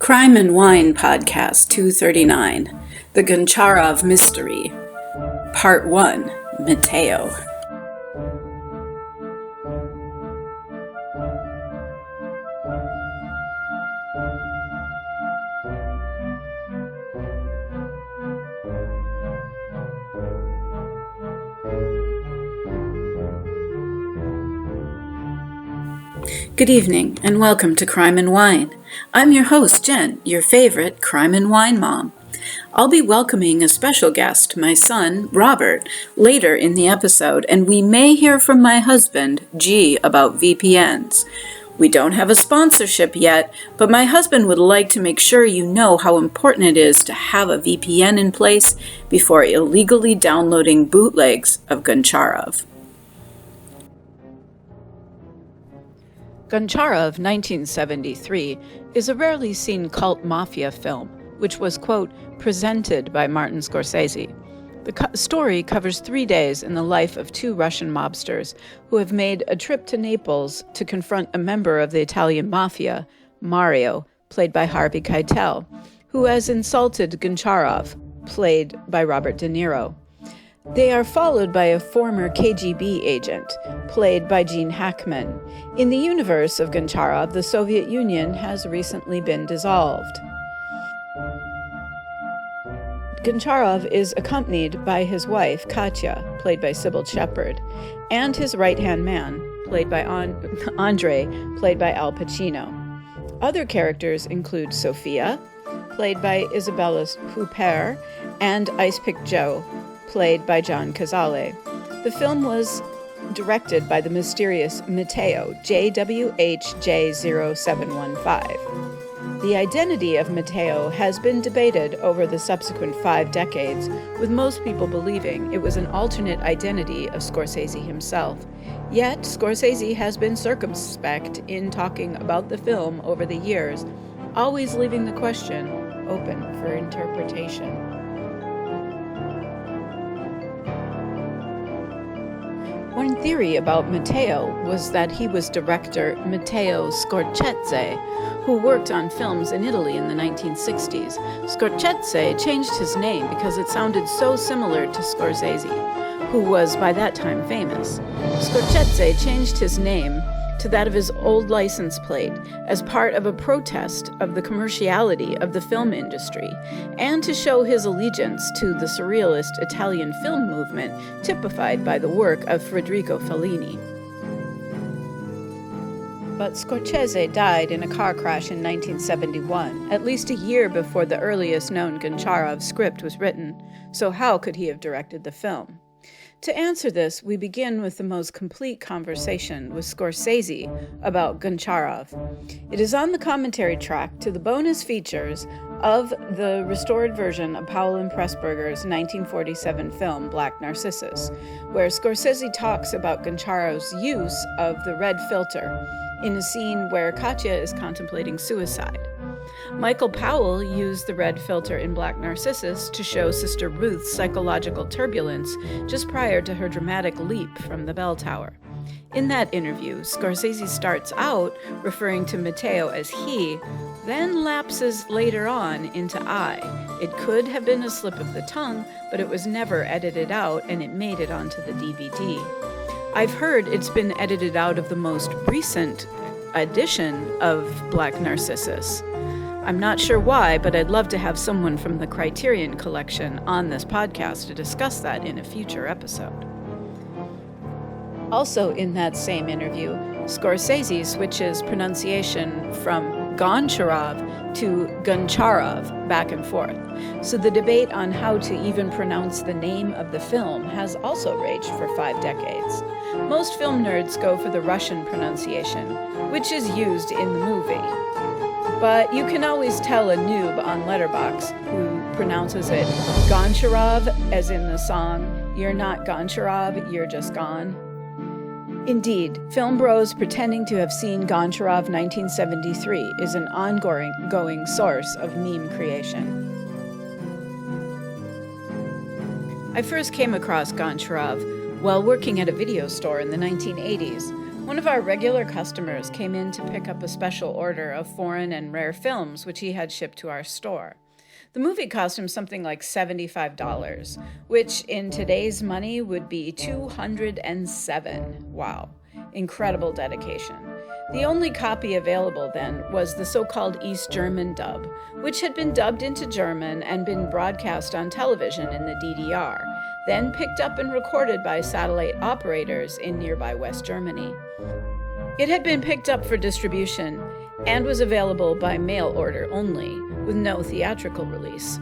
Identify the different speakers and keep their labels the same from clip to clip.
Speaker 1: Crime and Wine Podcast 239, The Goncharov Mystery, Part 1, Matteo. Good evening, and welcome to Crime and Wine. I'm your host, Jen, your favorite crime and wine mom. I'll be welcoming a special guest, my son, Robert, later in the episode, and we may hear from my husband, G, about VPNs. We don't have a sponsorship yet, but my husband would like to make sure you know how important it is to have a VPN in place before illegally downloading bootlegs of Goncharov. Goncharov 1973 is a rarely seen cult mafia film, which was, quote, presented by Martin Scorsese. The story covers 3 days in the life of two Russian mobsters who have made a trip to Naples to confront a member of the Italian mafia, Mario, played by Harvey Keitel, who has insulted Goncharov, played by Robert De Niro. They are followed by a former KGB agent, played by Gene Hackman. In the universe of Goncharov, the Soviet Union has recently been dissolved. Goncharov is accompanied by his wife, Katya, played by Sybil Shepherd, and his right-hand man, played by Andre, played by Al Pacino. Other characters include Sophia, played by Isabella Huppert, and Ice Pick Joe, played by John Cazale. The film was directed by the mysterious Matteo, JWHJ0715. The identity of Matteo has been debated over the subsequent 5 decades, with most people believing it was an alternate identity of Scorsese himself. Yet, Scorsese has been circumspect in talking about the film over the years, always leaving the question open for interpretation. One theory about Matteo was that he was director Matteo Scorsese, who worked on films in Italy in the 1960s. Scorsese changed his name because it sounded so similar to Scorsese, who was by that time famous. Scorsese changed his name to that of his old license plate as part of a protest of the commerciality of the film industry and to show his allegiance to the surrealist Italian film movement typified by the work of Federico Fellini. But Scorsese died in a car crash in 1971, at least a year before the earliest known Goncharov script was written, so how could he have directed the film? To answer this, we begin with the most complete conversation with Scorsese about Goncharov. It is on the commentary track to the bonus features of the restored version of Powell and Pressburger's 1947 film Black Narcissus, where Scorsese talks about Goncharov's use of the red filter in a scene where Katya is contemplating suicide. Michael Powell used the red filter in Black Narcissus to show Sister Ruth's psychological turbulence just prior to her dramatic leap from the bell tower. In that interview, Scorsese starts out referring to Matteo as he, then lapses later on into I. It could have been a slip of the tongue, but it was never edited out and it made it onto the DVD. I've heard it's been edited out of the most recent edition of Black Narcissus. I'm not sure why, but I'd love to have someone from the Criterion Collection on this podcast to discuss that in a future episode. Also in that same interview, Scorsese switches pronunciation from Goncharov to Goncharov back and forth. So the debate on how to even pronounce the name of the film has also raged for 5 decades. Most film nerds go for the Russian pronunciation, which is used in the movie. But you can always tell a noob on Letterboxd who pronounces it Goncharov, as in the song, "You're not Goncharov, you're just gone." Indeed, film bros pretending to have seen Goncharov 1973 is an ongoing source of meme creation. I first came across Goncharov while working at a video store in the 1980s, One of our regular customers came in to pick up a special order of foreign and rare films which he had shipped to our store. The movie cost him something like $75, which in today's money would be $207. Wow, incredible dedication. The only copy available then was the so-called East German dub, which had been dubbed into German and been broadcast on television in the DDR, then picked up and recorded by satellite operators in nearby West Germany. It had been picked up for distribution and was available by mail order only, with no theatrical release.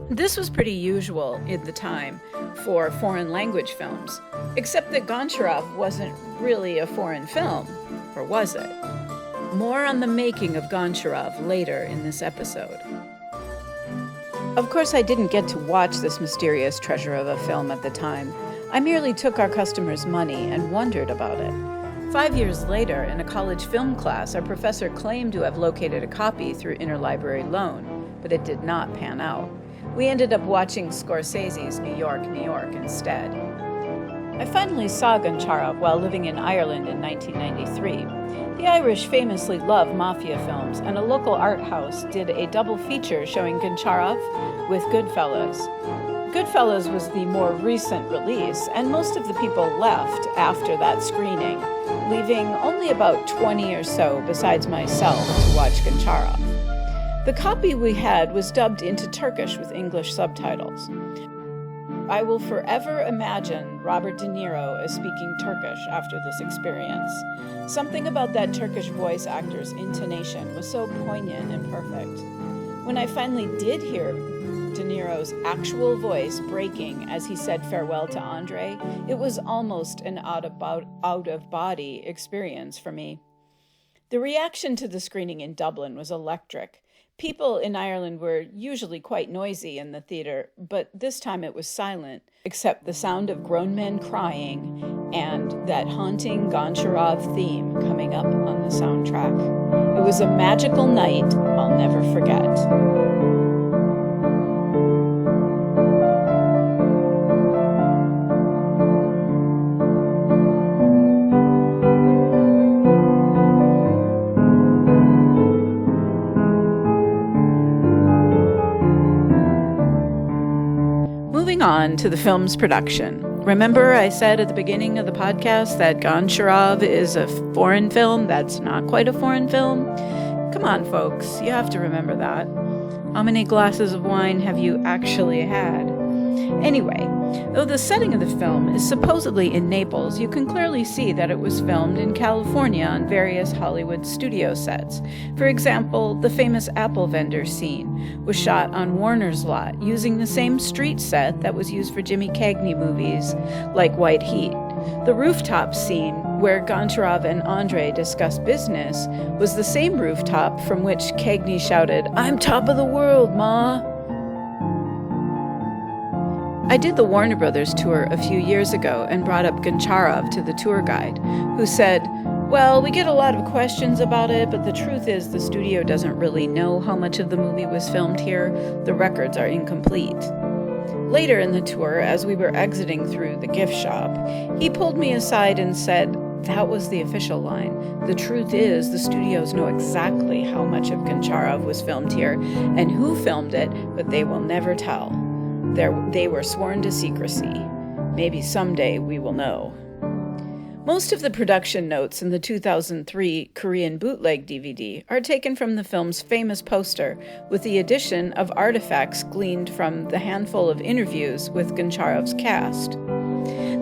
Speaker 1: This was pretty usual at the time for foreign language films, except that Goncharov wasn't really a foreign film, or was it? More on the making of Goncharov later in this episode. Of course, I didn't get to watch this mysterious treasure of a film at the time. I merely took our customer's money and wondered about it. 5 years later, in a college film class, our professor claimed to have located a copy through interlibrary loan, but it did not pan out. We ended up watching Scorsese's New York, New York instead. I finally saw Goncharov while living in Ireland in 1993. The Irish famously love mafia films, and a local art house did a double feature showing Goncharov with Goodfellas. Goodfellas was the more recent release, and most of the people left after that screening, leaving only about 20 or so besides myself to watch Goncharov. The copy we had was dubbed into Turkish with English subtitles. I will forever imagine Robert De Niro as speaking Turkish after this experience. Something about that Turkish voice actor's intonation was so poignant and perfect. When I finally did hear De Niro's actual voice breaking as he said farewell to Andre, it was almost an out-of-body experience for me. The reaction to the screening in Dublin was electric. People in Ireland were usually quite noisy in the theater, but this time it was silent, except the sound of grown men crying and that haunting Goncharov theme coming up on the soundtrack. It was a magical night I'll never forget. Moving on to the film's production. Remember I said at the beginning of the podcast that Goncharov is a foreign film that's not quite a foreign film? Come on, folks, you have to remember that. How many glasses of wine have you actually had? Anyway, though the setting of the film is supposedly in Naples, you can clearly see that it was filmed in California on various Hollywood studio sets. For example, the famous apple vendor scene was shot on Warner's lot using the same street set that was used for Jimmy Cagney movies like White Heat. The rooftop scene, where Goncharov and Andre discuss business, was the same rooftop from which Cagney shouted, "I'm top of the world, Ma!" I did the Warner Brothers tour a few years ago and brought up Goncharov to the tour guide, who said, "Well, we get a lot of questions about it, but the truth is the studio doesn't really know how much of the movie was filmed here. The records are incomplete." Later in the tour, as we were exiting through the gift shop, he pulled me aside and said, "That was the official line. The truth is the studios know exactly how much of Goncharov was filmed here and who filmed it, but they will never tell. They were sworn to secrecy. Maybe someday we will know." Most of the production notes in the 2003 Korean bootleg DVD are taken from the film's famous poster, with the addition of artifacts gleaned from the handful of interviews with Goncharov's cast.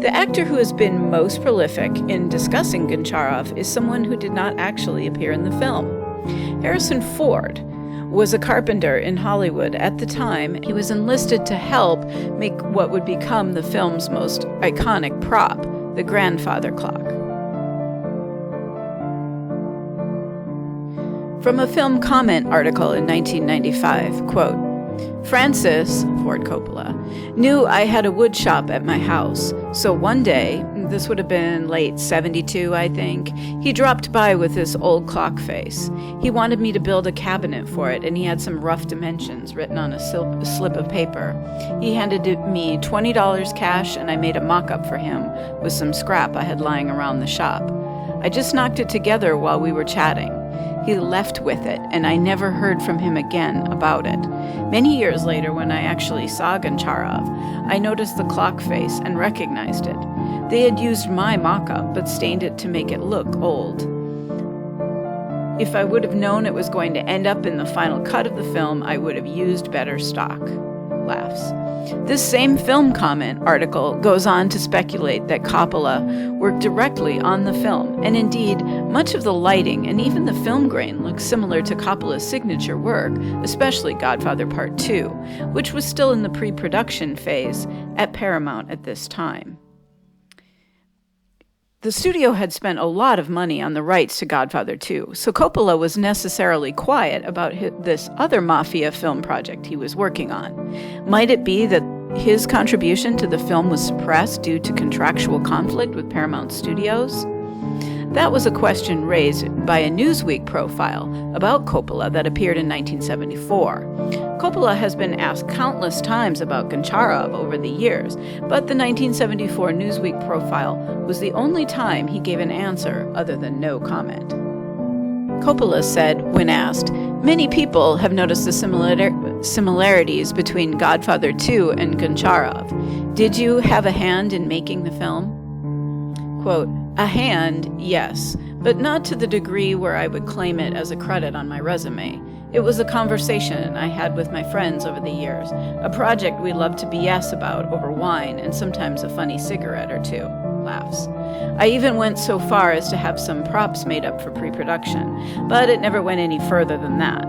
Speaker 1: The actor who has been most prolific in discussing Goncharov is someone who did not actually appear in the film. Harrison Ford was a carpenter in Hollywood. At the time, he was enlisted to help make what would become the film's most iconic prop, the grandfather clock. From a film comment article in 1995, quote, "Francis, Ford Coppola, knew I had a wood shop at my house, so one day, this would have been late 72, I think, he dropped by with this old clock face. He wanted me to build a cabinet for it, and he had some rough dimensions written on a slip of paper. He handed me $20 cash, and I made a mock-up for him with some scrap I had lying around the shop. I just knocked it together while we were chatting. He left with it, and I never heard from him again about it. Many years later, when I actually saw Goncharov, I noticed the clock face and recognized it. They had used my mock-up, but stained it to make it look old. If I would have known it was going to end up in the final cut of the film, I would have used better stock. Laughs. This same film comment article goes on to speculate that Coppola worked directly on the film, and indeed, much of the lighting and even the film grain looks similar to Coppola's signature work, especially Godfather Part 2, which was still in the pre-production phase at Paramount at this time. The studio had spent a lot of money on the rights to Godfather 2, so Coppola was necessarily quiet about this other mafia film project he was working on. Might it be that his contribution to the film was suppressed due to contractual conflict with Paramount Studios? That was a question raised by a Newsweek profile about Coppola that appeared in 1974. Coppola has been asked countless times about Goncharov over the years, but the 1974 Newsweek profile was the only time he gave an answer other than no comment. Coppola said, when asked, "Many people have noticed the similarities between Godfather 2 and Goncharov. Did you have a hand in making the film?" Quote, "A hand, yes, but not to the degree where I would claim it as a credit on my resume. It was a conversation I had with my friends over the years, a project we loved to BS about over wine and sometimes a funny cigarette or two." Laughs. "I even went so far as to have some props made up for pre-production, but it never went any further than that."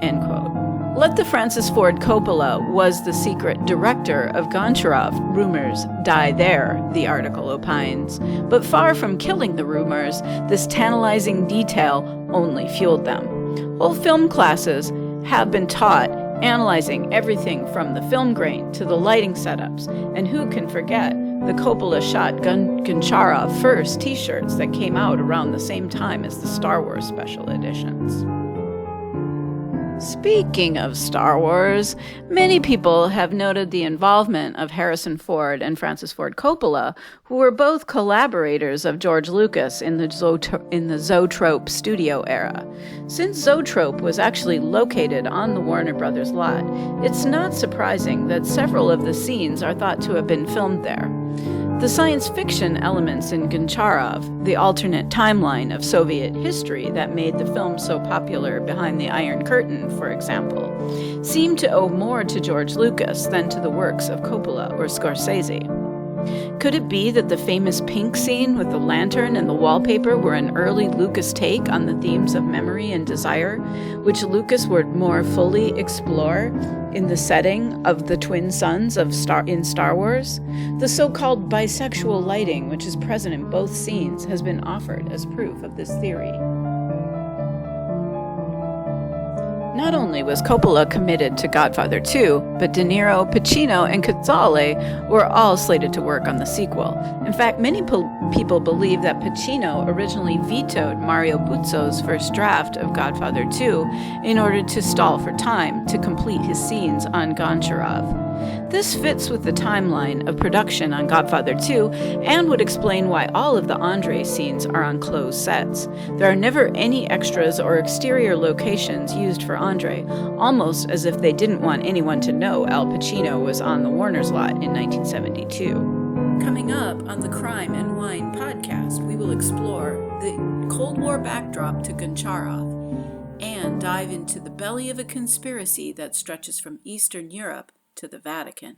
Speaker 1: End quote. Let the Francis Ford Coppola was the secret director of Goncharov rumors die there, the article opines. But far from killing the rumors, this tantalizing detail only fueled them. Whole film classes have been taught analyzing everything from the film grain to the lighting setups, and who can forget the Coppola shot Goncharov first t-shirts that came out around the same time as the Star Wars special editions. Speaking of Star Wars, many people have noted the involvement of Harrison Ford and Francis Ford Coppola, who were both collaborators of George Lucas in the Zoetrope studio era. Since Zoetrope was actually located on the Warner Brothers lot, it's not surprising that several of the scenes are thought to have been filmed there. The science fiction elements in Goncharov, the alternate timeline of Soviet history that made the film so popular Behind the Iron Curtain, for example, seem to owe more to George Lucas than to the works of Coppola or Scorsese. Could it be that the famous pink scene with the lantern and the wallpaper were an early Lucas take on the themes of memory and desire, which Lucas would more fully explore in the setting of the twin suns in Star Wars? The so-called bisexual lighting, which is present in both scenes, has been offered as proof of this theory. Not only was Coppola committed to Godfather 2, but De Niro, Pacino, and Cazale were all slated to work on the sequel. In fact, many people believe that Pacino originally vetoed Mario Puzo's first draft of Godfather 2 in order to stall for time to complete his scenes on Goncharov. This fits with the timeline of production on Godfather 2 and would explain why all of the Andre scenes are on closed sets. There are never any extras or exterior locations used for Andre, almost as if they didn't want anyone to know Al Pacino was on the Warner's lot in 1972. Coming up on the Crime and Wine podcast, we will explore the Cold War backdrop to Goncharov and dive into the belly of a conspiracy that stretches from Eastern Europe to the Vatican.